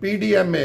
PDMA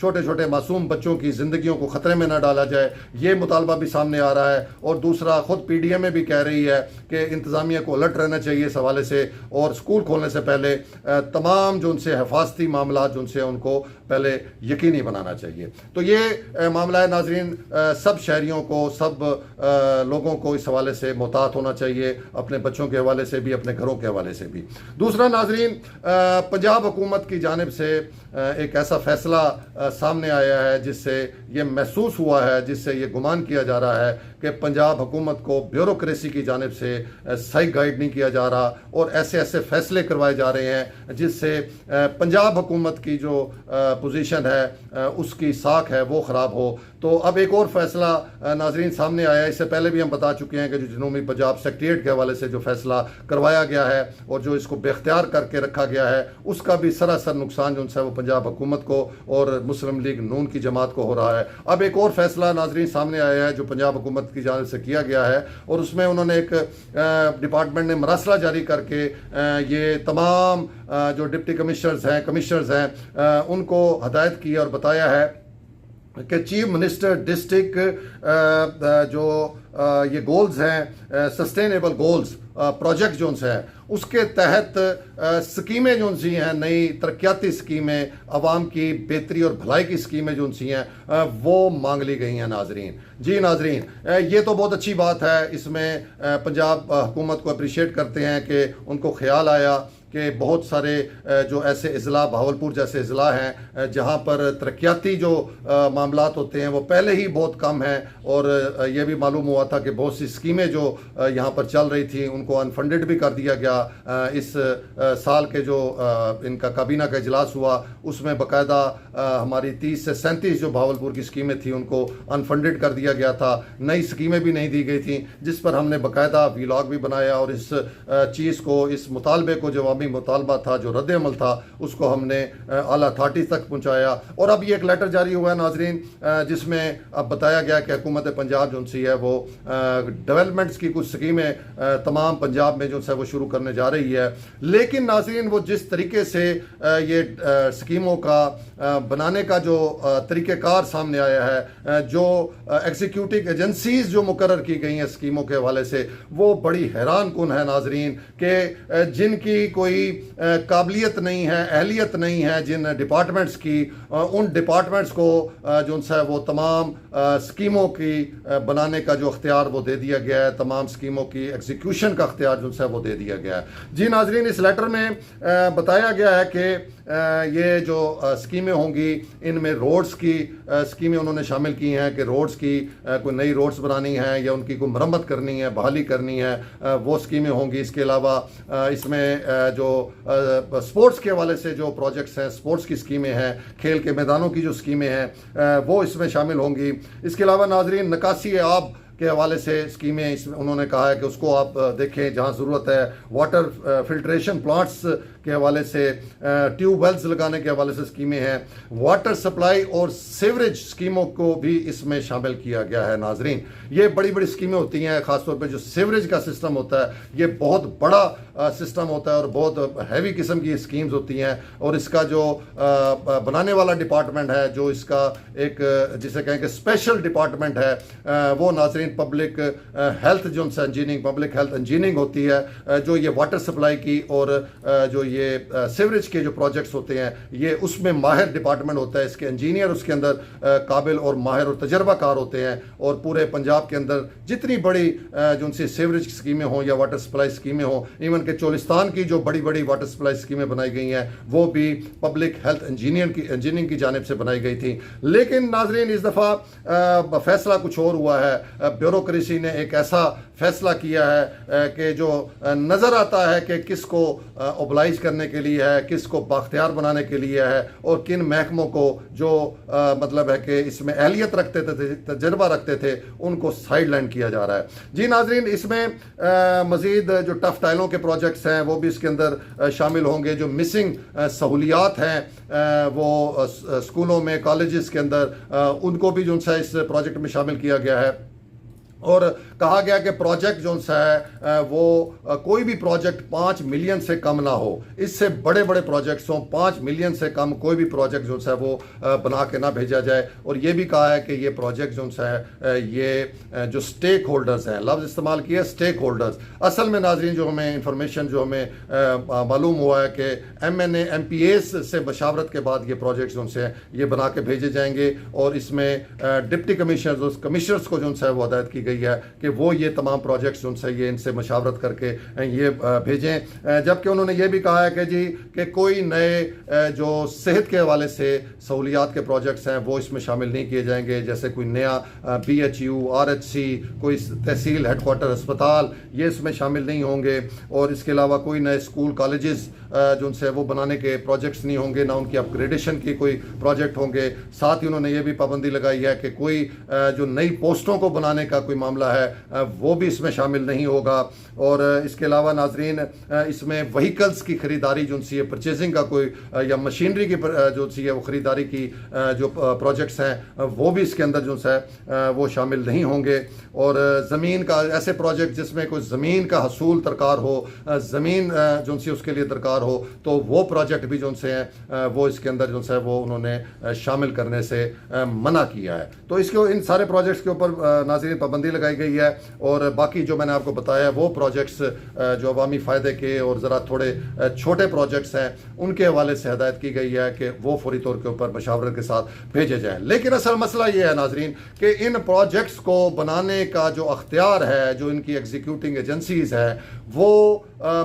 چھوٹے چھوٹے معصوم بچوں کی زندگیوں کو خطرے میں نہ ڈالا جائے، یہ مطالبہ بھی سامنے آ رہا ہے۔ اور دوسرا، خود پی ڈی ایم میں بھی کہہ رہی ہے کہ انتظامیہ کو الرٹ رہنا چاہیے اس حوالے سے، اور اسکول کھولنے سے پہلے تمام جو ان سے حفاظتی معاملات جو ان سے ان کو پہلے یقینی بنانا چاہیے۔ تو یہ معاملہ ہے ناظرین، سب شہریوں کو، سب لوگوں کو اس حوالے سے محتاط ہونا چاہیے، اپنے بچوں کے حوالے سے بھی، اپنے گھروں کے حوالے سے بھی۔ دوسرا ناظرین، پنجاب حکومت کی جانب سے ایک ایسا فیصلہ سامنے آیا ہے جس سے یہ محسوس ہوا ہے، جس سے یہ گمان کیا جا رہا ہے کہ پنجاب حکومت کو بیوروکریسی کی جانب سے صحیح گائیڈ نہیں کیا جا رہا، اور ایسے ایسے فیصلے کروائے جا رہے ہیں جس سے پنجاب حکومت کی جو پوزیشن ہے، اس کی ساکھ ہے، وہ خراب ہو۔ تو اب ایک اور فیصلہ ناظرین سامنے آیا ہے۔ اس سے پہلے بھی ہم بتا چکے ہیں کہ جو جنوبی پنجاب سیکریٹریٹ کے حوالے سے جو فیصلہ کروایا گیا ہے اور جو اس کو بے اختیار کر کے رکھا گیا ہے، اس کا بھی سراسر نقصان جو ہے وہ پنجاب حکومت کو اور مسلم لیگ نون کی جماعت کو ہو رہا ہے۔ اب ایک اور فیصلہ ناظرین سامنے آیا ہے جو پنجاب حکومت کی جانب سے کیا گیا ہے، اور اس میں انہوں نے ایک ڈپارٹمنٹ نے مراسلہ جاری کر کے یہ تمام جو ڈپٹی کمشنرز ہیں ان کو ہدایت کی اور بتایا ہے کہ چیف منسٹر ڈسٹرکٹ جو یہ گولز ہیں، سسٹینیبل گولز پروجیکٹ جو ہیں، اس کے تحت سکیمیں جو سی ہیں، نئی ترقیاتی سکیمیں، عوام کی بہتری اور بھلائی کی سکیمیں جو سی ہیں وہ مانگ لی گئی ہیں ناظرین۔ جی ناظرین، یہ تو بہت اچھی بات ہے، اس میں پنجاب حکومت کو اپریشیٹ کرتے ہیں کہ ان کو خیال آیا کہ بہت سارے جو ایسے اضلاع، بہاولپور جیسے اضلاع ہیں جہاں پر ترقیاتی جو معاملات ہوتے ہیں وہ پہلے ہی بہت کم ہیں، اور یہ بھی معلوم ہوا تھا کہ بہت سی سکیمیں جو یہاں پر چل رہی تھیں ان کو انفنڈڈ بھی کر دیا گیا۔ اس سال کے جو ان کا کابینہ کا اجلاس ہوا اس میں باقاعدہ ہماری 30 سے 37 جو بہاولپور کی سکیمیں تھیں ان کو انفنڈڈ کر دیا گیا تھا، نئی سکیمیں بھی نہیں دی گئی تھیں، جس پر ہم نے باقاعدہ ویلاگ بھی بنایا، اور اس چیز کو، اس مطالبے کو، جو مطالبہ تھا، جو رد عمل تھا، اس کو ہم نے اعلیٰ اتھارٹی تک پہنچایا۔ اور اب یہ ایک لیٹر جاری ہوا ہے ناظرین جس میں اب بتایا گیا کہ حکومت پنجاب جو سی ہے وہ ڈیولپمنٹس کی کچھ سکیمیں تمام پنجاب میں جو ہے وہ شروع کرنے جا رہی ہے، لیکن ناظرین وہ جس طریقے سے یہ سکیموں کا بنانے کا جو طریقہ کار سامنے آیا ہے، جو ایگزیکیوٹو ایجنسیز جو مقرر کی گئی ہیں سکیموں کے حوالے سے، وہ بڑی حیران کن ہے ناظرین، کہ جن کی کوئی قابلیت نہیں ہے، اہلیت نہیں ہے، جن ڈپارٹمنٹس کی، ان ڈپارٹمنٹس کو جو ہے وہ تمام سکیموں کی بنانے کا جو اختیار وہ دے دیا گیا ہے، تمام سکیموں کی ایگزیکیوشن کا اختیار جو ہے وہ دے دیا گیا ہے۔ جی ناظرین، اس لیٹر میں بتایا گیا ہے کہ یہ جو سکیمیں ہوں گی ان میں روڈز کی سکیمیں انہوں نے شامل کی ہیں کہ روڈز کی کوئی نئی روڈز بنانی ہے یا ان کی کوئی مرمت کرنی ہے، بحالی کرنی ہے، وہ سکیمیں ہوں گی۔ اس کے علاوہ اس میں جو سپورٹس کے حوالے سے جو پروجیکٹس ہیں، سپورٹس کی سکیمیں ہیں، کھیل کے میدانوں کی جو سکیمیں ہیں وہ اس میں شامل ہوں گی۔ اس کے علاوہ ناظرین نکاسی آب کے حوالے سے سکیمیں انہوں نے کہا ہے کہ اس کو آپ دیکھیں جہاں ضرورت ہے، واٹر فلٹریشن پلانٹس کے حوالے سے، ٹیوب ویلز لگانے کے حوالے سے سکیمیں ہیں، واٹر سپلائی اور سیوریج سکیموں کو بھی اس میں شامل کیا گیا ہے ناظرین۔ یہ بڑی بڑی سکیمیں ہوتی ہیں، خاص طور پہ جو سیوریج کا سسٹم ہوتا ہے یہ بہت بڑا سسٹم ہوتا ہے اور بہت ہیوی قسم کی سکیمز ہوتی ہیں، اور اس کا جو بنانے والا ڈپارٹمنٹ ہے، جو اس کا ایک جسے کہیں کہ اسپیشل ڈپارٹمنٹ ہے، وہ ناظرین پبلک ہیلتھ جو انجینئرنگ، پبلک ہیلتھ انجینئرنگ ہوتی ہے، جو یہ واٹر سپلائی کی اور جو یہ سیوریج کے جو پروجیکٹس ہوتے ہیں یہ اس میں ماہر ڈپارٹمنٹ ہوتا ہے، اس کے انجینئر اس کے اندر قابل اور ماہر اور تجربہ کار ہوتے ہیں، اور پورے پنجاب کے اندر جتنی بڑی جو ان سے سیوریج کی سکیمیں ہوں یا واٹر سپلائی سکیمیں ہوں، ایون کہ چولستان کی جو بڑی بڑی واٹر سپلائی سکیمیں بنائی گئی ہیں وہ بھی پبلک ہیلتھ انجینئرنگ کی جانب سے بنائی گئی تھی۔ لیکن ناظرین اس دفعہ فیصلہ کچھ اور ہوا ہے، بیوروکریسی نے ایک ایسا فیصلہ کیا ہے کہ جو نظر آتا ہے کہ کس کو اوبلائز کرنے کے لیے ہے، کس کو بااختیار بنانے کے لیے ہے، اور کن محکموں کو جو مطلب ہے کہ اس میں اہلیت رکھتے تھے، تجربہ رکھتے تھے، ان کو سائیڈ لائن کیا جا رہا ہے۔ جی ناظرین، اس میں مزید جو ٹف ٹائلوں کے پروجیکٹس ہیں وہ بھی اس کے اندر شامل ہوں گے، جو مسنگ سہولیات ہیں وہ اسکولوں میں، کالجز کے اندر، ان کو بھی جو ہے اس پروجیکٹ میں شامل کیا گیا ہے۔ اور کہا گیا کہ پروجیکٹ جو ہے وہ کوئی بھی پروجیکٹ 5 ملین سے کم نہ ہو، اس سے بڑے بڑے پروجیکٹس ہوں، 5 ملین سے کم کوئی بھی پروجیکٹ جو ہے وہ بنا کے نہ بھیجا جائے۔ اور یہ بھی کہا ہے کہ یہ پروجیکٹ جو ہے یہ جو سٹیک ہولڈرز ہیں، لفظ استعمال کیا سٹیک ہولڈرز، اصل میں ناظرین جو ہمیں انفارمیشن جو ہمیں معلوم ہوا ہے کہ MNA MPAs سے مشاورت کے بعد یہ پروجیکٹس جو سے یہ بنا کے بھیجے جائیں گے، اور اس میں ڈپٹی کمشنرز کو جو ہے وہ ہدایت کی گئی ہے کہ وہ یہ تمام پروجیکٹس جو سے یہ ان سے مشاورت کر کے یہ بھیجیں۔ جبکہ انہوں نے یہ بھی کہا ہے کہ جی کہ کوئی نئے جو صحت کے حوالے سے سہولیات کے پروجیکٹس ہیں وہ اس میں شامل نہیں کیے جائیں گے، جیسے کوئی نیا BHU RHC، کوئی تحصیل ہیڈ کوارٹر ہسپتال، یہ اس میں شامل نہیں ہوں گے۔ اور اس کے علاوہ کوئی نئے اسکول کالجز جو ان سے وہ بنانے کے پروجیکٹس نہیں ہوں گے، نہ ان کی اپ گریڈیشن کی کوئی پروجیکٹ ہوں گے۔ ساتھ ہی انہوں نے یہ بھی پابندی لگائی ہے کہ کوئی جو نئی پوسٹوں کو بنانے کا کوئی معاملہ ہے وہ بھی اس میں شامل نہیں ہوگا۔ اور اس کے علاوہ ناظرین اس میں وہیکلز کی خریداری جو سی ہے، پرچیزنگ کا کوئی یا مشینری کی جو سی ہے وہ خریداری کی جو پروجیکٹس ہیں وہ بھی اس کے اندر جو ہے وہ شامل نہیں ہوں گے۔ اور زمین کا ایسے پروجیکٹ جس میں کوئی زمین کا حصول درکار ہو، زمین جو سی اس کے لیے درکار ہو، تو وہ پروجیکٹ بھی جو سے ہیں وہ اس کے اندر جو ہے وہ انہوں نے شامل کرنے سے منع کیا ہے۔ تو اس کے ان سارے پروجیکٹس کے اوپر ناظرین پابندی لگائی گئی ہے۔ اور باقی جو میں نے آپ کو بتایا وہ پروجیکٹس جو عوامی فائدے کے اور ذرا تھوڑے چھوٹے پروجیکٹس ہیں ان کے حوالے سے ہدایت کی گئی ہے کہ وہ فوری طور کے اوپر مشاورت کے ساتھ بھیجے جائیں۔ لیکن اصل مسئلہ یہ ہے ناظرین کہ ان پروجیکٹس کو بنانے کا جو اختیار ہے، جو ان کی ایگزیکیوٹنگ ایجنسیز ہے، وہ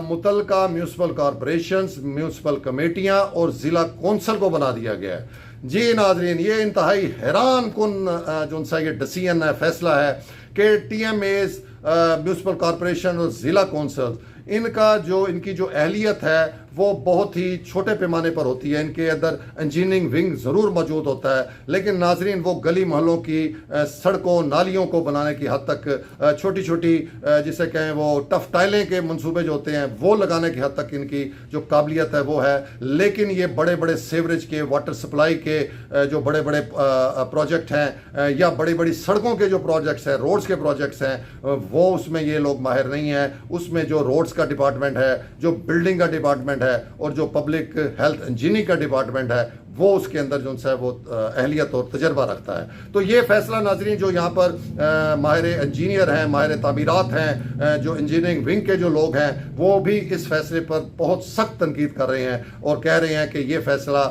متعلقہ میونسپل کارپوریشنز، میونسپل کمیٹیاں اور ضلع کونسل کو بنا دیا گیا ہے۔ جی ناظرین، یہ انتہائی حیران کن جو سا یہ ڈیسیژن ہے، فیصلہ ہے کہ TMAs، میونسپل کارپوریشن اور ضلع کونسل، ان کی جو اہلیت ہے وہ بہت ہی چھوٹے پیمانے پر ہوتی ہے۔ ان کے اندر انجینئرنگ ونگ ضرور موجود ہوتا ہے، لیکن ناظرین وہ گلی محلوں کی سڑکوں نالیوں کو بنانے کی حد تک، چھوٹی چھوٹی جسے کہیں وہ ٹف ٹائلیں کے منصوبے جو ہوتے ہیں وہ لگانے کی حد تک ان کی جو قابلیت ہے وہ ہے۔ لیکن یہ بڑے بڑے سیوریج کے، واٹر سپلائی کے جو بڑے بڑے پروجیکٹ ہیں، یا بڑی بڑی سڑکوں کے جو پروجیکٹس ہیں، روڈز کے پروجیکٹس ہیں، وہ اس میں یہ لوگ ماہر نہیں ہیں۔ اس میں جو روڈز کا ڈپارٹمنٹ ہے، جو بلڈنگ کا ڈپارٹمنٹ ہے، اور جو پبلک ہیلتھ انجینئرنگ کا ڈپارٹمنٹ ہے، وہ اس کے اندر جو ہے وہ اہلیت اور تجربہ رکھتا ہے۔ تو یہ فیصلہ ناظرین جو یہاں پر ماہر انجینئر ہیں، ماہر تعمیرات ہیں، جو انجینئرنگ ونگ کے جو لوگ ہیں، وہ بھی اس فیصلے پر بہت سخت تنقید کر رہے ہیں اور کہہ رہے ہیں کہ یہ فیصلہ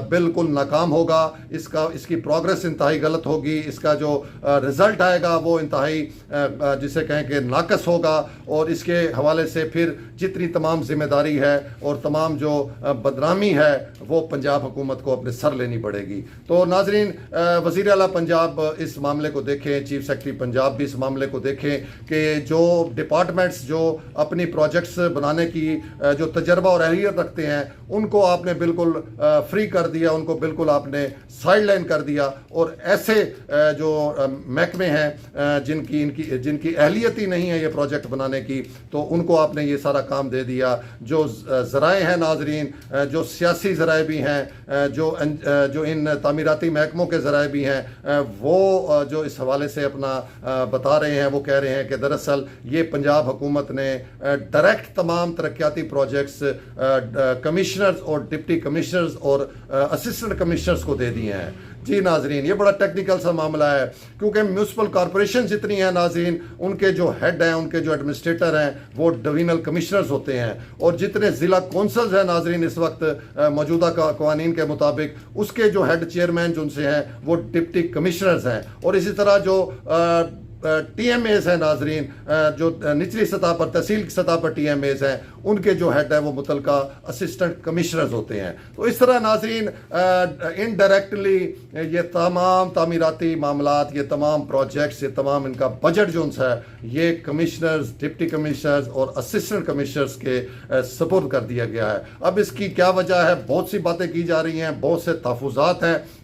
بالکل ناکام ہوگا، اس کی پروگریس انتہائی غلط ہوگی، اس کا جو رزلٹ آئے گا وہ انتہائی جسے کہیں کہ ناقص ہوگا، اور اس کے حوالے سے پھر جتنی تمام ذمہ داری ہے اور تمام جو بدنامی ہے وہ پنجاب حکومت کو اپنے سر لینی پڑے گی۔ تو ناظرین وزیر اعلیٰ پنجاب اس معاملے کو دیکھیں، چیف سیکرٹری پنجاب بھی اس معاملے کو دیکھیں کہ جو ڈپارٹمنٹس جو اپنی پروجیکٹس بنانے کی جو تجربہ اور اہلیت رکھتے ہیں ان کو آپ نے بالکل فری کر دیا، ان کو بالکل آپ نے سائڈ لائن کر دیا، اور ایسے جو محکمے ہیں جن کی اہلیت ہی نہیں ہے یہ پروجیکٹ بنانے کی، تو ان کو آپ نے یہ سارا کام دے دیا۔ جو ذرائع ہیں ناظرین، جو سیاسی ذرائع بھی ہیں، جو ان تعمیراتی محکموں کے ذرائع بھی ہیں، وہ جو اس حوالے سے اپنا بتا رہے ہیں، وہ کہہ رہے ہیں کہ دراصل یہ پنجاب حکومت نے ڈائریکٹ تمام ترقیاتی پروجیکٹس کمشنرز اور ڈپٹی کمشنرز اور اسسٹنٹ کمشنرز کو دے دیے ہیں۔ جی ناظرین، یہ بڑا ٹیکنیکل سا معاملہ ہے، کیونکہ میونسپل کارپوریشن جتنی ہیں ناظرین، ان کے جو ہیڈ ہیں، ان کے جو ایڈمنسٹریٹر ہیں، وہ ڈوینل کمشنرز ہوتے ہیں، اور جتنے ضلع کونسلز ہیں ناظرین اس وقت موجودہ قوانین کے مطابق، اس کے جو ہیڈ چیئرمین جو سے ہیں وہ ڈپٹی کمشنرز ہیں۔ اور اسی طرح جو TMAs ہیں ناظرین، جو نچلی سطح پر تحصیل کی سطح پر TMAs ہیں، ان کے جو ہیڈ ہیں وہ متعلقہ اسسٹنٹ کمشنرز ہوتے ہیں۔ تو اس طرح ناظرین انڈائریکٹلی یہ تمام تعمیراتی معاملات، یہ تمام پروجیکٹس، یہ تمام ان کا بجٹ جو ہے یہ کمشنرز، ڈپٹی کمشنرز اور اسسٹنٹ کمشنرز کے سپرد کر دیا گیا ہے۔ اب اس کی کیا وجہ ہے؟ بہت سی باتیں کی جا رہی ہیں، بہت سے تحفظات ہیں